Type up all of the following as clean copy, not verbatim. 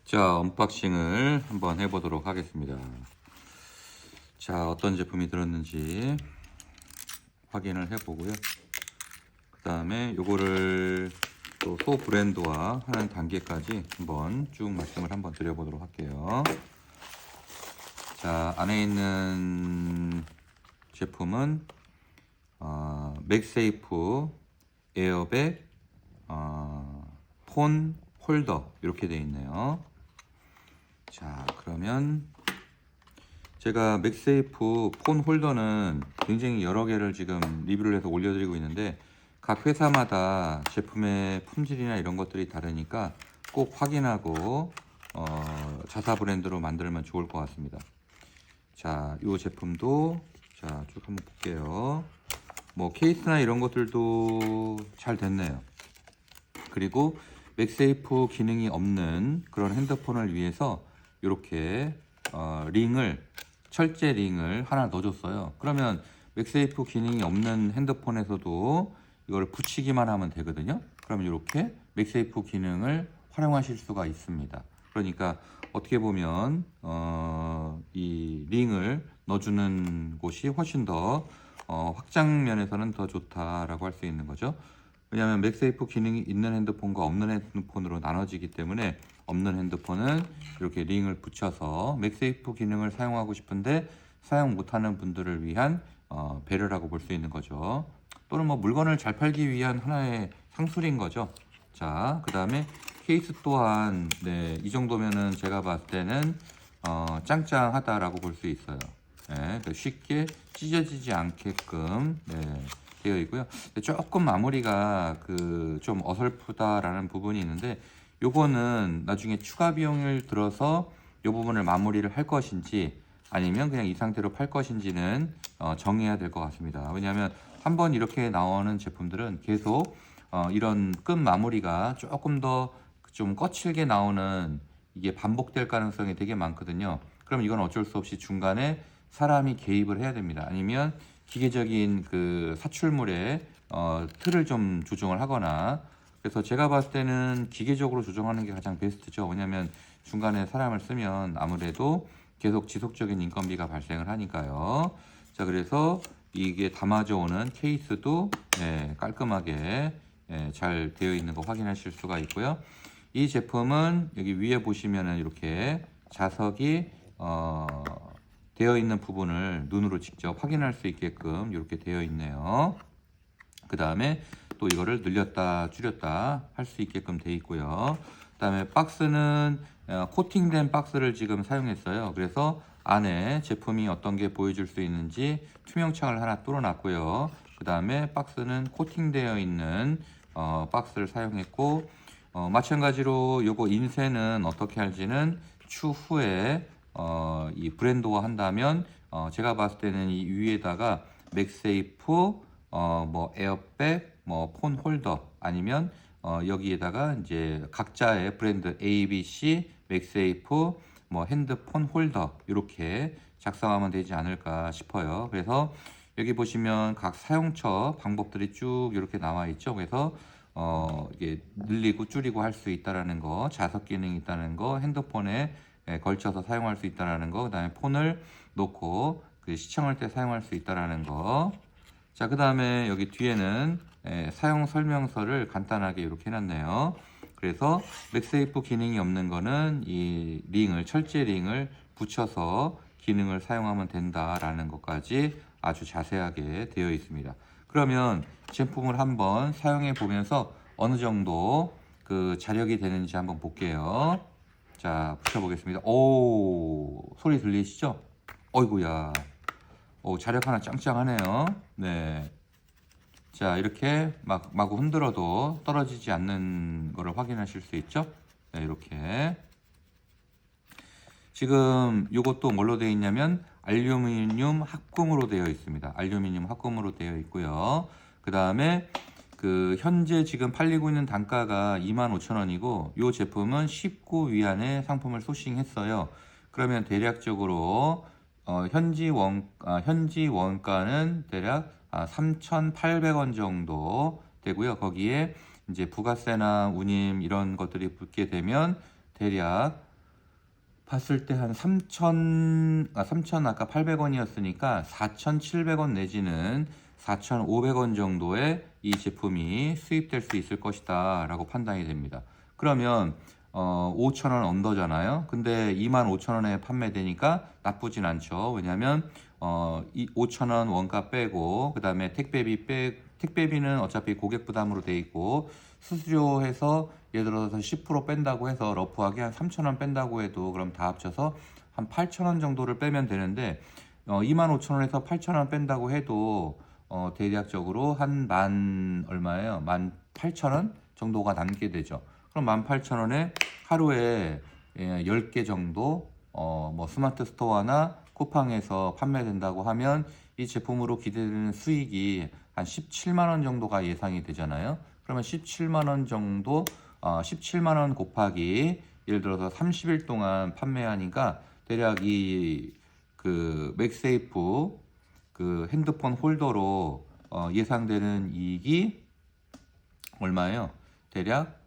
자, 언박싱을 한번 해보도록 하겠습니다. 자, 어떤 제품이 들었는지 확인을 해보고요. 그 다음에 요거를 또 소 브랜드화 하는 단계까지 한번 쭉 말씀을 한번 드려보도록 할게요. 자, 안에 있는 제품은 맥세이프 에어백 폰 홀더 이렇게 되어 있네요. 자, 그러면 제가 맥세이프 폰 홀더는 굉장히 여러 개를 지금 리뷰를 해서 올려드리고 있는데 각 회사마다 제품의 품질이나 이런 것들이 다르니까 꼭 확인하고 자사 브랜드로 만들면 좋을 것 같습니다. 자, 이 제품도 자, 쭉 한번 볼게요. 뭐 케이스나 이런 것들도 잘 됐네요. 그리고 맥세이프 기능이 없는 그런 핸드폰을 위해서 이렇게 철제 링을 하나 넣어줬어요. 그러면 맥세이프 기능이 없는 핸드폰에서도 이걸 붙이기만 하면 되거든요. 그러면 이렇게 맥세이프 기능을 활용하실 수가 있습니다. 그러니까 어떻게 보면 이 링을 넣어주는 곳이 훨씬 더 확장 면에서는 더 좋다라고 할 수 있는 거죠. 왜냐하면 맥세이프 기능이 있는 핸드폰과 없는 핸드폰으로 나눠지기 때문에 없는 핸드폰은 이렇게 링을 붙여서 맥세이프 기능을 사용하고 싶은데 사용 못하는 분들을 위한 배려라고 볼 수 있는 거죠. 또는 뭐 물건을 잘 팔기 위한 하나의 상술인 거죠. 자, 그 다음에 케이스 또한 네, 이 정도면은 제가 봤을 때는 짱짱하다라고 볼 수 있어요. 네, 쉽게 찢어지지 않게끔 네, 되어 있고요. 조금 마무리가 좀 어설프다라는 부분이 있는데 요거는 나중에 추가 비용을 들어서 요 부분을 마무리를 할 것인지 아니면 그냥 이 상태로 팔 것인지는 정해야 될 것 같습니다. 왜냐하면 한번 이렇게 나오는 제품들은 계속 이런 끝 마무리가 조금 더 좀 거칠게 나오는 이게 반복될 가능성이 되게 많거든요. 그럼 이건 어쩔 수 없이 중간에 사람이 개입을 해야 됩니다. 아니면 기계적인 사출물의 틀을 좀 조정을 하거나, 그래서 제가 봤을 때는 기계적으로 조정하는 게 가장 베스트죠. 왜냐하면 중간에 사람을 쓰면 아무래도 계속 지속적인 인건비가 발생을 하니까요. 자, 그래서 이게 담아져 오는 케이스도 깔끔하게 잘 되어 있는 거 확인하실 수가 있고요. 이 제품은 여기 위에 보시면은 이렇게 자석이 되어 있는 부분을 눈으로 직접 확인할 수 있게끔 이렇게 되어 있네요. 그 다음에 또 이거를 늘렸다 줄였다 할 수 있게끔 되어 있고요. 그 다음에 박스는 코팅된 박스를 지금 사용했어요. 그래서 안에 제품이 어떤 게 보여줄 수 있는지 투명창을 하나 뚫어놨고요. 그 다음에 박스는 코팅되어 있는 박스를 사용했고, 마찬가지로 요거 인쇄는 어떻게 할지는 추후에 이 브랜드화 한다면 제가 봤을 때는 이 위에다가 맥세이프 뭐 에어백 뭐 폰 홀더 아니면 여기에다가 이제 각자의 브랜드 ABC 맥세이프 뭐 핸드폰 홀더 이렇게 작성하면 되지 않을까 싶어요. 그래서 여기 보시면 각 사용처 방법들이 쭉 이렇게 나와 있죠. 그래서 이게 늘리고 줄이고 할 수 있다라는 거, 자석 기능이 있다는 거, 핸드폰에 걸쳐서 사용할 수 있다라는 거, 그다음에 폰을 놓고 시청할 때 사용할 수 있다라는 거. 자, 그다음에 여기 뒤에는 사용 설명서를 간단하게 이렇게 해놨네요. 그래서 맥세이프 기능이 없는 거는 이 철제 링을 붙여서 기능을 사용하면 된다라는 것까지 아주 자세하게 되어 있습니다. 그러면 제품을 한번 사용해 보면서 어느 정도 자력이 되는지 한번 볼게요. 자, 붙여보겠습니다. 오, 소리 들리시죠? 어이구야. 오, 자력 하나 짱짱하네요. 네. 자, 이렇게 마구 흔들어도 떨어지지 않는 거를 확인하실 수 있죠? 네, 이렇게. 지금 이것도 뭘로 되어 있냐면 알루미늄 합금으로 되어 있습니다. 알루미늄 합금으로 되어 있고요. 그 다음에 현재 지금 팔리고 있는 단가가 25,000원이고 이 제품은 19위안에 상품을 소싱했어요. 그러면 대략적으로 현지 원가는 대략 3,800원 정도 되고요. 거기에 이제 부가세나 운임 이런 것들이 붙게 되면 대략 봤을 때 한 3천 아까 800원이었으니까 4,700원 내지는 4,500원 정도의 이 제품이 수입될 수 있을 것이다 라고 판단이 됩니다. 그러면 5,000원 언더잖아요. 근데 25,000원에 판매되니까 나쁘진 않죠. 왜냐하면 이 5,000원 원가 빼고 그 다음에 택배비는 어차피 고객 부담으로 돼 있고 수수료해서 예를 들어서 10% 뺀다고 해서 러프하게 한 3,000원 뺀다고 해도 그럼 다 합쳐서 한 8,000원 정도를 빼면 되는데 25,000원에서 8,000원 뺀다고 해도 대략적으로 한 얼마예요? 18,000원 정도가 남게 되죠. 그럼 18,000원에 하루에 10개 정도 뭐 스마트 스토어나 쿠팡에서 판매된다고 하면 이 제품으로 기대되는 수익이 한 17만 원 정도가 예상이 되잖아요. 그러면 17만 원 정도 17만 원 곱하기 예를 들어서 30일 동안 판매하니까 대략 이 그 맥세이프 그 핸드폰 홀더로 예상되는 이익이 얼마예요? 대략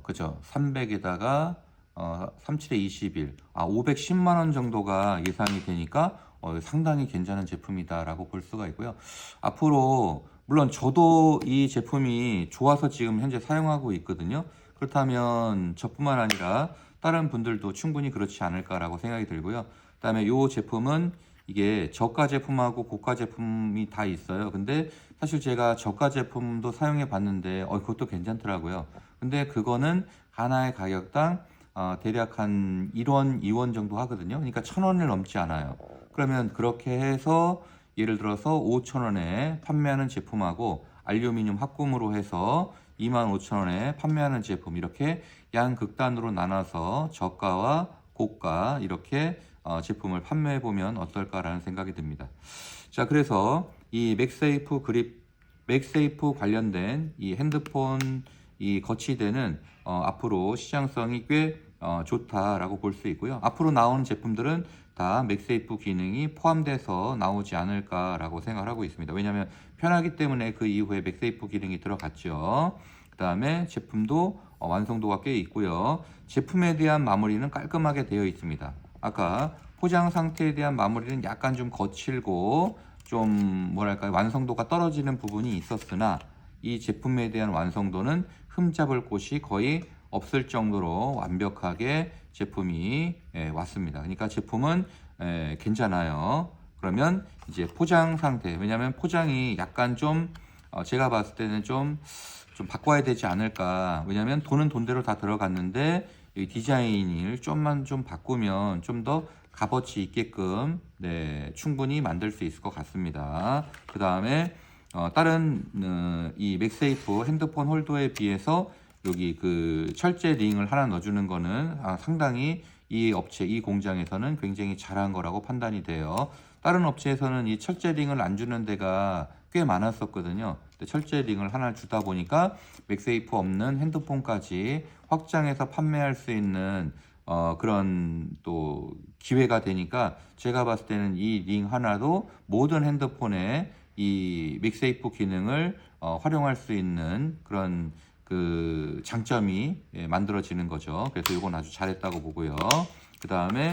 그죠? 300에다가 37에 21, 510만 원 정도가 예상이 되니까 상당히 괜찮은 제품이다라고 볼 수가 있고요. 앞으로 물론 저도 이 제품이 좋아서 지금 현재 사용하고 있거든요. 그렇다면 저뿐만 아니라 다른 분들도 충분히 그렇지 않을까라고 생각이 들고요. 그다음에 이 제품은 이게 저가 제품하고 고가 제품이 다 있어요. 근데 사실 제가 저가 제품도 사용해 봤는데 그것도 괜찮더라고요. 근데 그거는 하나의 가격당 대략 한 1원, 2원 정도 하거든요. 그러니까 1,000원을 넘지 않아요. 그러면 그렇게 해서 예를 들어서 5,000원에 판매하는 제품하고 알루미늄 합금으로 해서 25,000원에 판매하는 제품 이렇게 양극단으로 나눠서 저가와 고가 이렇게 제품을 판매해 보면 어떨까라는 생각이 듭니다. 자, 그래서 이 맥세이프 관련된 이 핸드폰 이 거치대는 앞으로 시장성이 꽤 좋다라고 볼 수 있고요. 앞으로 나오는 제품들은 다 맥세이프 기능이 포함돼서 나오지 않을까라고 생각하고 있습니다. 왜냐하면 편하기 때문에 그 이후에 맥세이프 기능이 들어갔죠. 그 다음에 제품도 완성도가 꽤 있고요. 제품에 대한 마무리는 깔끔하게 되어 있습니다. 아까 포장 상태에 대한 마무리는 약간 좀 거칠고 좀 뭐랄까요, 완성도가 떨어지는 부분이 있었으나 이 제품에 대한 완성도는 흠잡을 곳이 거의 없을 정도로 완벽하게 제품이 왔습니다. 그러니까 제품은 괜찮아요. 그러면 이제 포장 상태, 왜냐하면 포장이 약간 좀 제가 봤을 때는 좀 바꿔야 되지 않을까. 왜냐하면 돈은 돈대로 다 들어갔는데 이 디자인을 좀만 좀 바꾸면 좀 더 값어치 있게끔 충분히 만들 수 있을 것 같습니다. 그 다음에 다른 이 맥세이프 핸드폰 홀더에 비해서 여기 그 철제 링을 하나 넣어주는 거는 상당히 이 업체, 이 공장에서는 굉장히 잘한 거라고 판단이 돼요. 다른 업체에서는 이 철제 링을 안 주는 데가 꽤 많았었거든요. 근데 철제 링을 하나 주다 보니까 맥세이프 없는 핸드폰까지 확장해서 판매할 수 있는 그런 또 기회가 되니까 제가 봤을 때는 이 링 하나도 모든 핸드폰에 이 맥세이프 기능을 활용할 수 있는 그런 그 장점이 만들어지는 거죠. 그래서 이건 아주 잘했다고 보고요. 그 다음에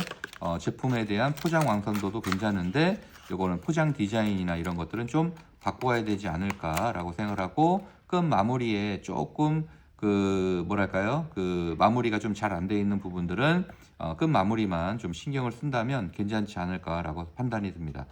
제품에 대한 포장 완성도도 괜찮은데 이거는 포장 디자인이나 이런 것들은 좀 바꿔야 되지 않을까라고 생각을 하고 끝 마무리에 조금 그 뭐랄까요, 그 마무리가 좀 잘 안 돼 있는 부분들은 끝 마무리만 좀 신경을 쓴다면 괜찮지 않을까라고 판단이 듭니다.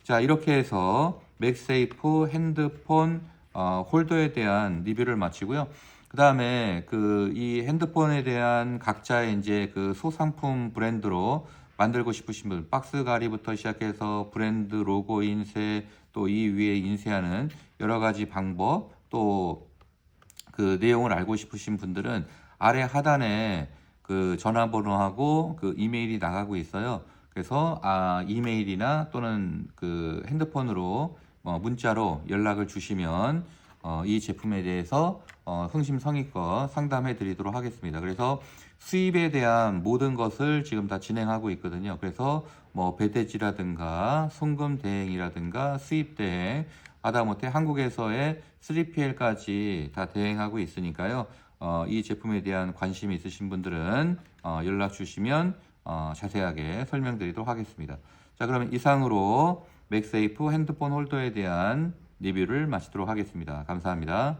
자, 이렇게 해서 맥세이프 핸드폰 홀더에 대한 리뷰를 마치고요. 그 다음에 그 이 핸드폰에 대한 각자의 이제 그 소상품 브랜드로 만들고 싶으신 분, 박스 가리부터 시작해서 브랜드 로고 인쇄, 또 이 위에 인쇄하는 여러 가지 방법, 또 그 내용을 알고 싶으신 분들은 아래 하단에 그 전화번호하고 그 이메일이 나가고 있어요. 그래서 이메일이나 또는 그 핸드폰으로 문자로 연락을 주시면 이 제품에 대해서 흥심성의껏 상담해 드리도록 하겠습니다. 그래서 수입에 대한 모든 것을 지금 다 진행하고 있거든요. 그래서 뭐 배대지라든가 송금 대행이라든가 수입 대행, 하다못해 한국에서의 3PL까지 다 대행하고 있으니까요. 이 제품에 대한 관심이 있으신 분들은 연락 주시면 자세하게 설명드리도록 하겠습니다. 자, 그러면 이상으로 맥세이프 핸드폰 홀더에 대한 리뷰를 마치도록 하겠습니다. 감사합니다.